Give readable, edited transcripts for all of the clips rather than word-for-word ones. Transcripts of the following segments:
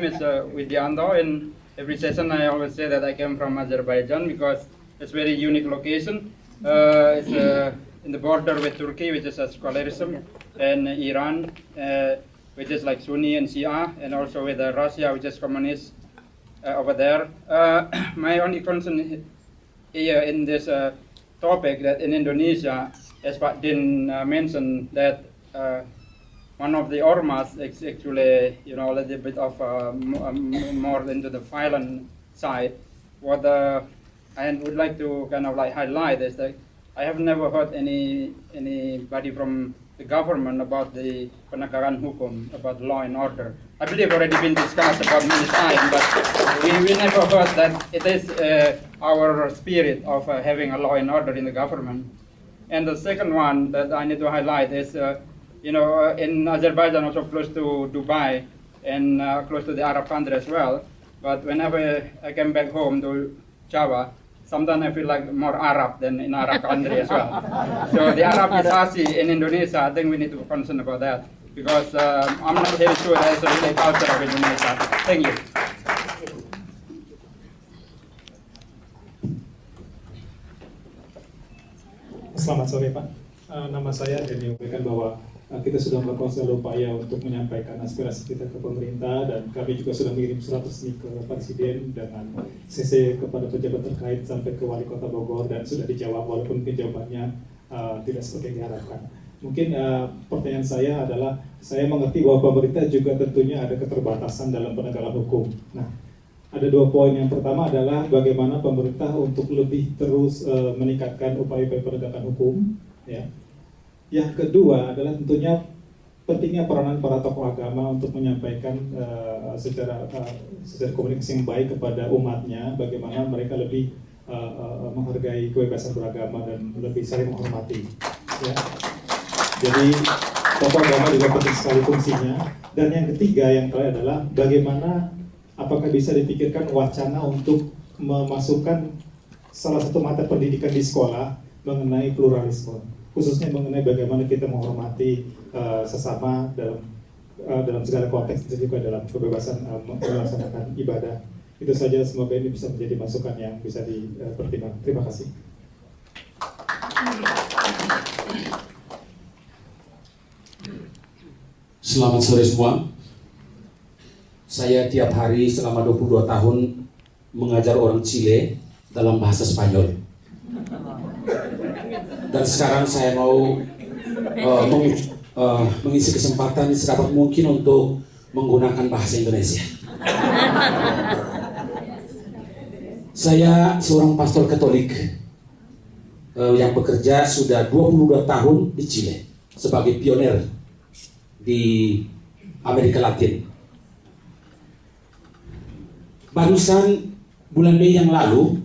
is Widianto. In every session, I always say that I came from Azerbaijan because it's a very unique location. It's in the border with Turkey, which is a secularism, and Iran, which is like Sunni and Shia, and also with Russia, which is communist over there. My only concern here in this topic that in Indonesia, as Pak Din mentioned, that one of the ormas is actually, a little bit of more into the violent side. What I would like to kind of like highlight is that I have never heard anybody from the government about the penegakan hukum, about law and order. I believe already been discussed about many times, but we never heard that it is our spirit of having a law and order in the government. And the second one that I need to highlight is, in Azerbaijan, also close to Dubai and close to the Arab country as well. But whenever I came back home to Java, sometimes I feel like more Arab than in Arab country as well. So the Arabization in Indonesia, I think we need to be concerned about that because I'm not very sure that it's a really culture of Indonesia. Thank you. Selamat sore Pak, nama saya Denny menyampaikan bahwa kita sudah melakukan segala upaya untuk menyampaikan aspirasi kita ke pemerintah dan kami juga sudah mengirim surat resmi ke Presiden dengan CC kepada pejabat terkait sampai ke Wali Kota Bogor dan sudah dijawab walaupun jawabannya tidak seperti yang diharapkan. Mungkin pertanyaan saya adalah, saya mengerti bahwa pemerintah juga tentunya ada keterbatasan dalam penegakan hukum. Nah, ada dua poin. Yang pertama adalah bagaimana pemerintah untuk lebih terus meningkatkan upaya-upaya penegakan hukum, ya. Yang kedua adalah tentunya pentingnya peranan para tokoh agama untuk menyampaikan secara komunikasi yang baik kepada umatnya, bagaimana mereka lebih menghargai kebebasan beragama dan lebih saling menghormati. Ya. Jadi tokoh agama juga penting sekali fungsinya. Dan yang ketiga yang terakhir adalah bagaimana apakah bisa dipikirkan wacana untuk memasukkan salah satu mata pendidikan di sekolah mengenai pluralisme, khususnya mengenai bagaimana kita menghormati sesama dalam segala konteks, dan juga dalam kebebasan melaksanakan ibadah. Itu saja, semoga ini bisa menjadi masukan yang bisa dipertimbangkan. Terima kasih. Selamat sore semua. Saya tiap hari selama 22 tahun mengajar orang Chile dalam bahasa Spanyol. Dan sekarang saya mau mengisi kesempatan sedapat mungkin untuk menggunakan bahasa Indonesia. Saya seorang pastor Katolik yang bekerja sudah 22 tahun di Chile sebagai pioner di Amerika Latin. Barusan bulan Mei yang lalu,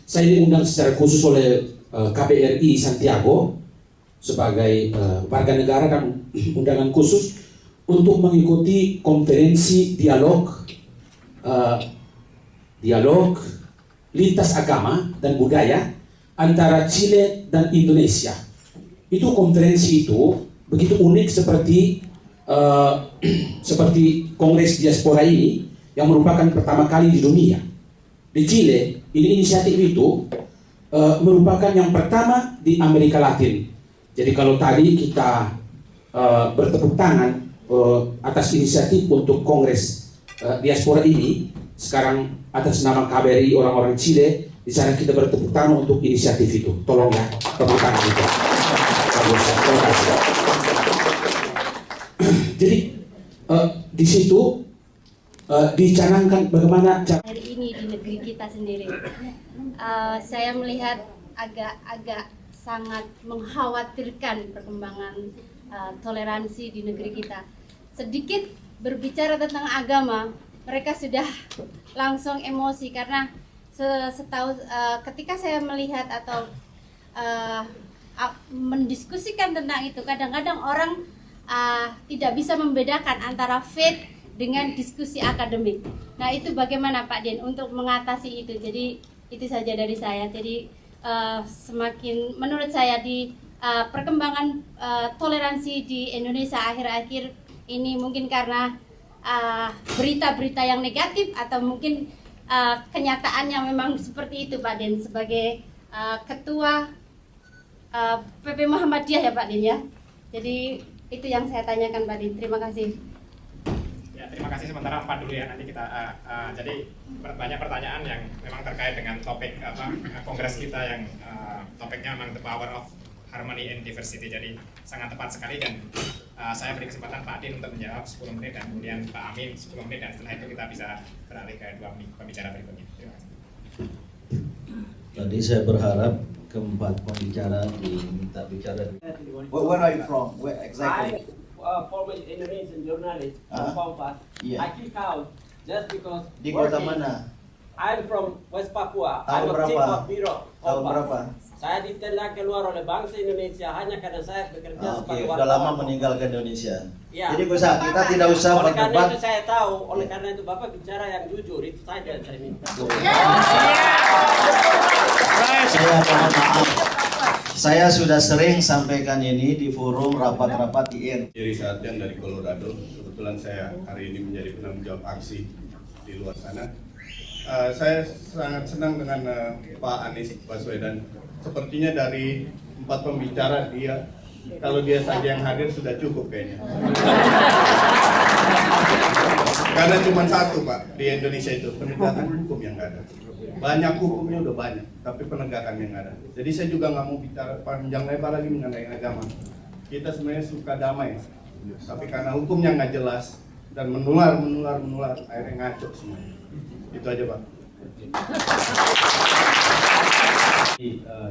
saya diundang secara khusus oleh KBRI Santiago sebagai warga negara dan undangan khusus untuk mengikuti konferensi dialog lintas agama dan budaya antara Chile dan Indonesia. Itu konferensi itu begitu unik seperti Kongres Diaspora ini yang merupakan pertama kali di dunia. Di Chile, inisiatif itu merupakan yang pertama di Amerika Latin. Jadi kalau tadi kita bertepuk tangan atas inisiatif untuk Kongres Diaspora ini, sekarang atas nama KBRI orang-orang Chile, di sana kita bertepuk tangan untuk inisiatif itu. Tolong ya, tepuk tangan itu. Terima kasih. Jadi di situ dicanangkan bagaimana hari ini di negeri kita sendiri. Saya melihat agak sangat mengkhawatirkan perkembangan toleransi di negeri kita. Sedikit berbicara tentang agama, mereka sudah langsung emosi karena ketika saya melihat atau mendiskusikan tentang itu, kadang-kadang orang tidak bisa membedakan antara faith dengan diskusi akademik. Nah, itu bagaimana Pak Din untuk mengatasi itu? Jadi itu saja dari saya. Jadi semakin menurut saya di perkembangan toleransi di Indonesia akhir-akhir ini mungkin karena berita-berita yang negatif atau mungkin kenyataannya memang seperti itu Pak Den sebagai ketua PP Muhammadiyah ya Pak Den ya. Jadi itu yang saya tanyakan Pak Den. Terima kasih. Ya, terima kasih. Sementara 4 dulu ya, nanti kita jadi banyak pertanyaan yang memang terkait dengan topik kongres kita yang topiknya memang the power of harmony and diversity. Jadi sangat tepat sekali dan saya beri kesempatan Pak Din untuk menjawab 10 menit dan kemudian Pak Amin 10 menit dan setelah itu kita bisa beralih ke 2 pembicara berikutnya. Terima kasih. Tadi saya berharap keempat pembicara diminta bicara. Where are you from? Where exactly? Former Indonesian journalist from Kompas. Yeah. I kick out just because Di kota working. mana? I'm from West Papua. Tahun I'm a berapa? chief of bureau. Tahun Kompas. berapa? Saya ditendang keluar oleh bangsa Indonesia hanya karena saya bekerja Oke, sebagai udah lama wartawan. meninggalkan Indonesia. Ya. Jadi kita tidak usah Oleh karena berdebat. itu saya tahu, oleh karena itu Bapak bicara yang jujur, itu saja yang saya minta. Saya mohon maaf. Saya sudah sering sampaikan ini di forum rapat-rapat IN. Jerry Sarjan dari Colorado. Kebetulan saya hari ini menjadi penanggung jawab aksi di luar sana. Saya sangat senang dengan Pak Anies Baswedan. Sepertinya dari 4 pembicara kalau dia saja yang hadir sudah cukup kayaknya. Karena cuma satu Pak di Indonesia itu penegakan hukum yang nggak ada. Banyak hukumnya udah banyak, tapi penegakan yang ada. Jadi saya juga nggak mau bicara panjang lebar lagi mengenai agama. Kita sebenarnya suka damai, tapi karena hukumnya nggak jelas dan menular, akhirnya ngaco semua. Itu aja Pak.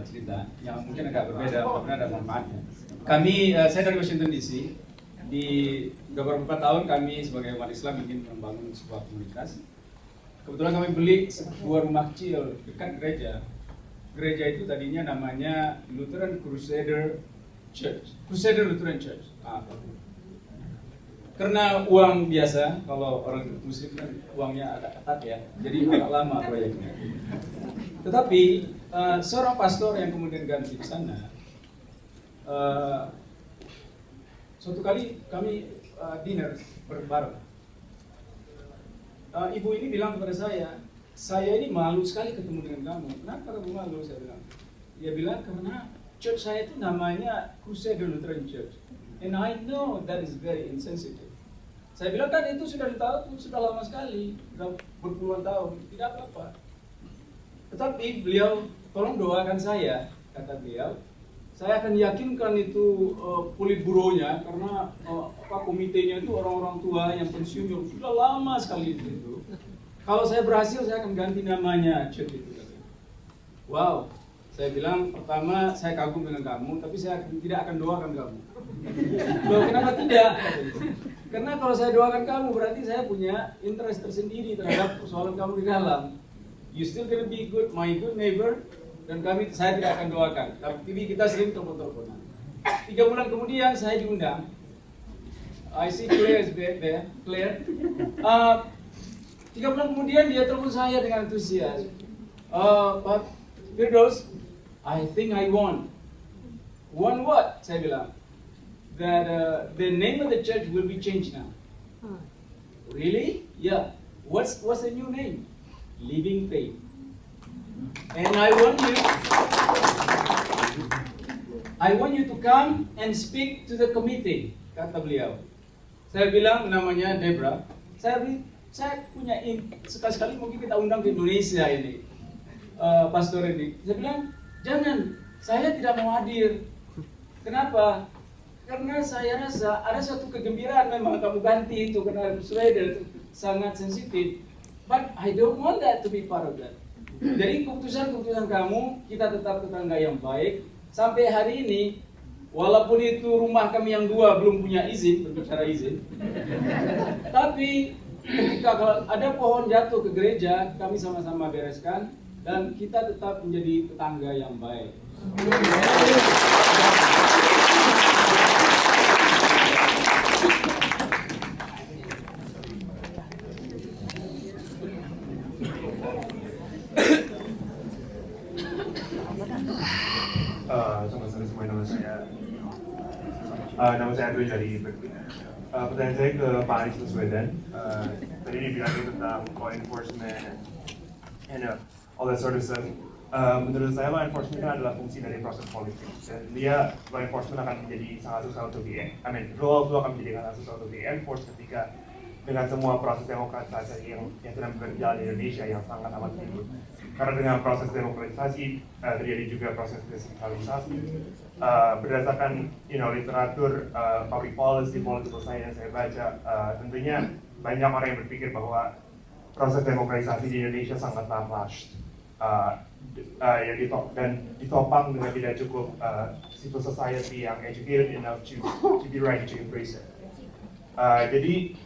Cerita yang mungkin agak berbeda karena ada manfaatnya. Saya dari Washington DC. Udah beberapa tahun kami sebagai umat Islam ingin membangun sebuah komunitas. Kebetulan kami beli sebuah rumah kecil dekat gereja. Gereja itu tadinya namanya Lutheran Crusader Church, Crusader Lutheran Church. Karena uang biasa, kalau orang Muslim kan uangnya agak ketat ya, jadi agak lama proyeknya. Tetapi seorang pastor yang kemudian ganti di sana, suatu kali kami dinner bareng. Ibu ini bilang kepada saya ini malu sekali ketemu dengan kamu. Kenapa kamu malu? Saya bilang. Dia bilang karena church saya itu namanya Crusader Lutheran Church, and I know that is very insensitive. Saya bilang kan itu sudah tahu, sudah lama sekali, sudah berpuluhan tahun, tidak apa-apa. Tetapi beliau tolong doakan saya, kata beliau. Saya akan yakinkan itu politburonya karena komitenya itu orang-orang tua yang pensiun yang sudah lama sekali itu. Kalau saya berhasil, saya akan ganti namanya church itu. Wow, saya bilang pertama saya kagum dengan kamu, tapi saya tidak akan doakan kamu. Loh, kenapa tidak? Karena kalau saya doakan kamu berarti saya punya interest tersendiri terhadap persoalan kamu di dalam. You still gonna be good, my good neighbor, dan saya tidak akan doakan. Tapi kita sering telepon-teleponan. 3 bulan kemudian saya diundang. I see Claire is there, Claire. 3 bulan kemudian dia telepon saya dengan antusias. Pak Firdaus, I think I won. Won what? Saya bilang. That the name of the church will be changed now. Really? Yeah. What's the new name? Living Faith. And I want you to come and speak to the committee, kata beliau. Saya bilang namanya Debra. Saya punya sekali-sekali mungkin kita undang ke Indonesia ini, pastor ini. Saya bilang jangan, saya tidak mau hadir. Kenapa? Karena saya rasa ada suatu kegembiraan memang kamu ganti itu karena Sweden sangat sensitif. But I don't want that to be part of that. Jadi keputusan kamu, kita tetap tetangga yang baik. Sampai hari ini, walaupun itu rumah kami yang 2 belum punya izin, berbicara izin. Tapi ketika kalau ada pohon jatuh ke gereja, kami sama-sama bereskan. Dan kita tetap menjadi tetangga yang baik. Selamat sore semua, nama saya Andrew dari Berkeley. pertanyaan saya ke Pak Anies Baswedan. Tadi dibilangin tentang law enforcement and all that sort of stuff. Menurut saya law enforcement kan adalah fungsi dari proses politik. Dan dia law enforcement akan menjadi sangat susah untuk rule akan menjadi sangat susah untuk di-enforce ketika dengan semua proses demokratisasi yang sedang berjalan di Indonesia yang sangat amat tinggi. Karena dengan proses demokratisasi terjadi juga proses desentralisasi. Berdasarkan literatur public policy, political science yang saya baca, tentunya banyak orang yang berpikir bahwa proses demokratisasi di Indonesia sangatlah rushed. Dan ditopang dengan tidak cukup civil society yang educated enough to be ready to embrace it. Jadi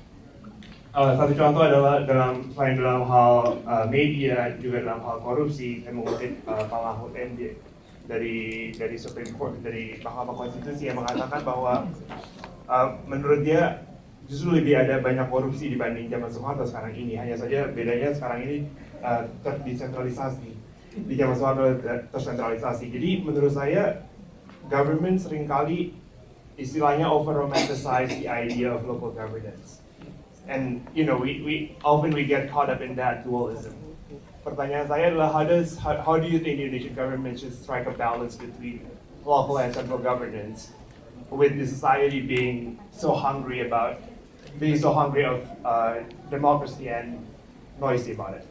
satu contoh adalah selain dalam hal media, juga dalam hal korupsi. Saya mengutip Pak Mahfud MD dari Supreme Court, dari Mahkamah Konstitusi yang mengatakan bahwa menurut dia justru lebih ada banyak korupsi dibanding zaman Soeharto sekarang ini. Hanya saja bedanya sekarang ini terdesentralisasi. Di zaman Soeharto tersentralisasi. Jadi menurut saya government seringkali istilahnya over romanticize the idea of local governance. And we often get caught up in that dualism. Pertanyaan saya adalah how do you think the Indonesian government should strike a balance between local and central governance with the society being so hungry of democracy and noisy about it?